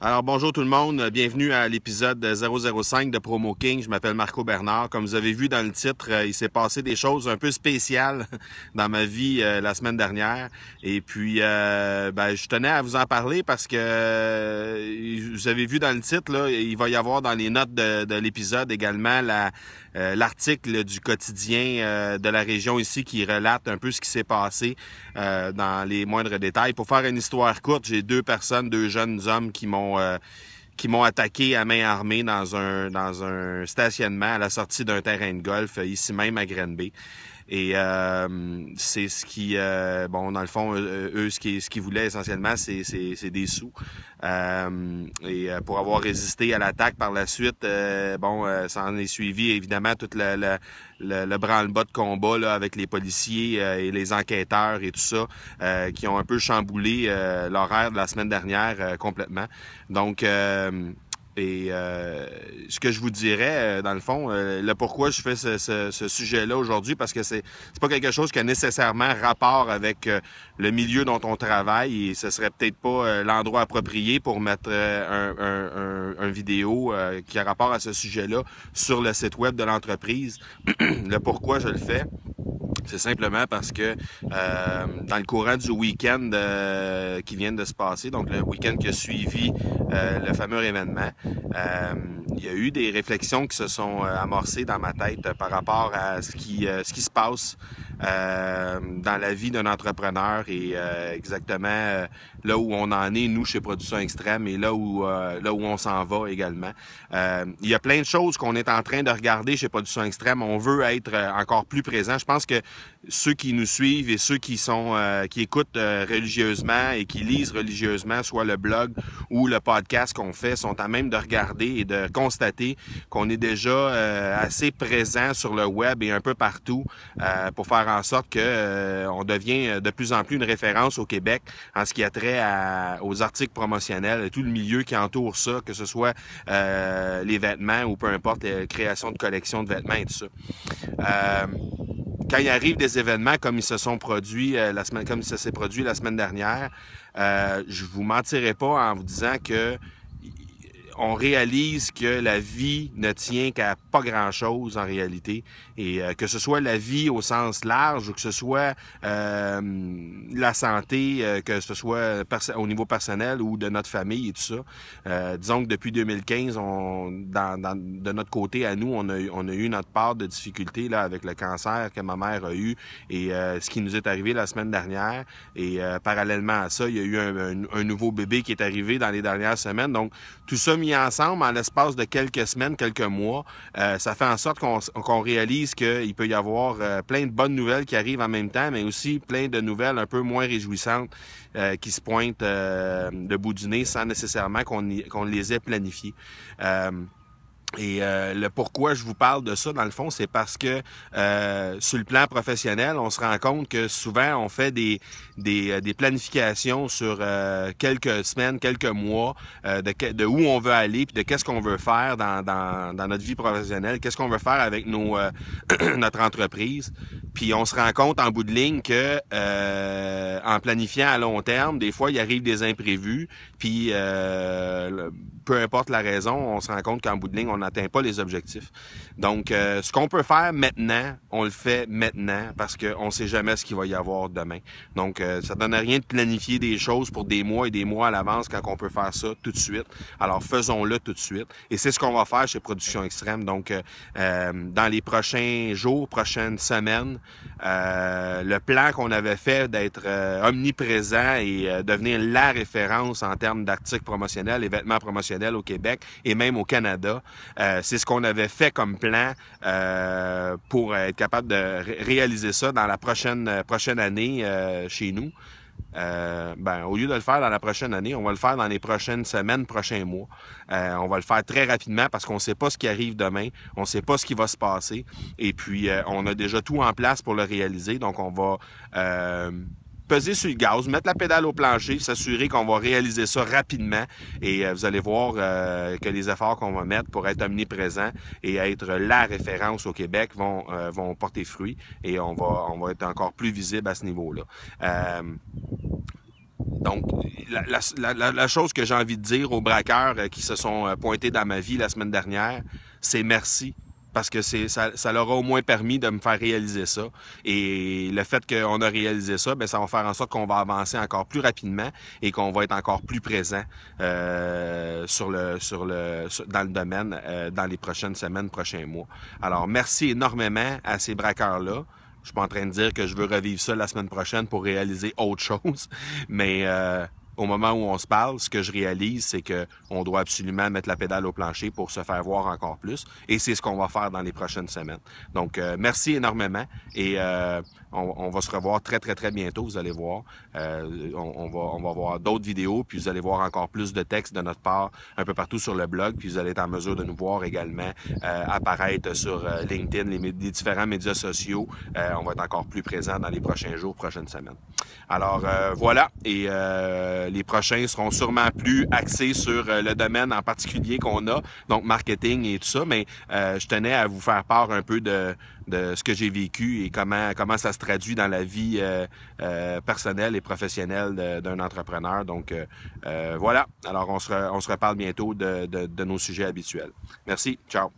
Alors bonjour tout le monde, bienvenue à l'épisode 005 de Promo King. Je m'appelle Marco Bernard. Comme vous avez vu dans le titre, il s'est passé des choses un peu spéciales dans ma vie la semaine dernière. Et puis, je tenais à vous en parler parce que vous avez vu dans le titre, là, il va y avoir dans les notes de l'épisode également l'article du quotidien de la région ici qui relate un peu ce qui s'est passé dans les moindres détails. Pour faire une histoire courte, j'ai deux jeunes hommes qui m'ont attaqué à main armée dans un stationnement à la sortie d'un terrain de golf, ici même à Granby. Et c'est ce qui, dans le fond, eux, ce qu'ils voulaient essentiellement, c'est des sous. Pour avoir résisté à l'attaque par la suite, ça en est suivi évidemment tout le branle-bas de combat là, avec les policiers et les enquêteurs et tout ça, qui ont un peu chamboulé l'horaire de la semaine dernière complètement. Donc, ce que je vous dirais, dans le fond, le pourquoi je fais ce sujet-là aujourd'hui, parce que c'est pas quelque chose qui a nécessairement rapport avec le milieu dont on travaille et ce serait peut-être pas l'endroit approprié pour mettre un vidéo qui a rapport à ce sujet-là sur le site web de l'entreprise. Le pourquoi je le fais, c'est simplement parce que dans le courant du week-end qui vient de se passer, donc le week-end qui a suivi le fameux événement, il y a eu des réflexions qui se sont amorcées dans ma tête par rapport à ce qui se passe dans la vie d'un entrepreneur et exactement là où on en est, nous, chez Production Extrême, et là où on s'en va également. Il y a plein de choses qu'on est en train de regarder chez Production Extrême. On veut être encore plus présent. Je pense que ceux qui nous suivent et ceux qui écoutent religieusement et qui lisent religieusement, soit le blog ou le podcast qu'on fait, sont à même de regarder et de constater qu'on est déjà assez présent sur le web et un peu partout pour faire en sorte que on devient de plus en plus une référence au Québec en ce qui a trait aux articles promotionnels et tout le milieu qui entoure ça, que ce soit les vêtements ou peu importe, les créations de collections de vêtements et tout ça. Quand il arrive des événements comme ils se sont produits comme ça s'est produit la semaine dernière, je vous mentirai pas en vous disant que on réalise que la vie ne tient qu'à pas grand-chose en réalité, et que ce soit la vie au sens large ou que ce soit la santé, que ce soit au niveau personnel ou de notre famille et tout ça. Disons que depuis 2015, de notre côté à nous, on a eu notre part de difficultés là avec le cancer que ma mère a eu et ce qui nous est arrivé la semaine dernière. Et parallèlement à ça, il y a eu un nouveau bébé qui est arrivé dans les dernières semaines. Donc, tout ça mis ensemble en l'espace de quelques semaines, quelques mois, ça fait en sorte qu'on réalise qu'il peut y avoir plein de bonnes nouvelles qui arrivent en même temps, mais aussi plein de nouvelles un peu moins réjouissantes qui se pointent de bout du nez sans nécessairement qu'on les ait planifiées. Le pourquoi je vous parle de ça, dans le fond, c'est parce que sur le plan professionnel, on se rend compte que souvent, on fait des planifications sur quelques semaines, quelques mois, de où on veut aller, puis de qu'est-ce qu'on veut faire dans notre vie professionnelle, qu'est-ce qu'on veut faire avec notre entreprise. Puis on se rend compte en bout de ligne que en planifiant à long terme, des fois, il arrive des imprévus, puis peu importe la raison, on se rend compte qu'en bout de ligne, on n'atteint pas les objectifs. Donc, ce qu'on peut faire maintenant, on le fait maintenant parce qu'on ne sait jamais ce qu'il va y avoir demain. Donc, ça ne donne rien de planifier des choses pour des mois et des mois à l'avance quand on peut faire ça tout de suite. Alors, faisons-le tout de suite. Et c'est ce qu'on va faire chez Production Extrême. Donc, dans les prochains jours, prochaines semaines, le plan qu'on avait fait d'être omniprésent et devenir la référence en termes d'articles promotionnels et vêtements promotionnels au Québec et même au Canada, c'est ce qu'on avait fait comme plan pour être capable de réaliser ça dans la prochaine année chez nous. Au lieu de le faire dans la prochaine année, on va le faire dans les prochaines semaines, prochains mois. On va le faire très rapidement parce qu'on ne sait pas ce qui arrive demain, on ne sait pas ce qui va se passer, et puis on a déjà tout en place pour le réaliser. Donc on va peser sur le gaz, mettre la pédale au plancher, s'assurer qu'on va réaliser ça rapidement, et vous allez voir que les efforts qu'on va mettre pour être omniprésent et être la référence au Québec vont porter fruit, et on va être encore plus visible à ce niveau-là. Donc, la chose que j'ai envie de dire aux braqueurs qui se sont pointés dans ma vie la semaine dernière, c'est merci. Parce que ça leur a au moins permis de me faire réaliser ça. Et le fait qu'on a réalisé ça, bien, ça va faire en sorte qu'on va avancer encore plus rapidement et qu'on va être encore plus présent dans le domaine dans les prochaines semaines, prochains mois. Alors, merci énormément à ces braqueurs-là. Je suis pas en train de dire que je veux revivre ça la semaine prochaine pour réaliser autre chose, mais au moment où on se parle, ce que je réalise, c'est qu'on doit absolument mettre la pédale au plancher pour se faire voir encore plus. Et c'est ce qu'on va faire dans les prochaines semaines. Donc, merci énormément. Et on va se revoir très, très, très bientôt, vous allez voir. On va voir d'autres vidéos, puis vous allez voir encore plus de textes de notre part un peu partout sur le blog. Puis vous allez être en mesure de nous voir également apparaître sur LinkedIn, les différents médias sociaux. On va être encore plus présents dans les prochains jours, prochaines semaines. Alors, voilà. Et les prochains seront sûrement plus axés sur le domaine en particulier qu'on a, donc marketing et tout ça, mais je tenais à vous faire part un peu de ce que j'ai vécu et comment ça se traduit dans la vie personnelle et professionnelle d'un entrepreneur. Donc, voilà. Alors, on se reparle bientôt de nos sujets habituels. Merci. Ciao.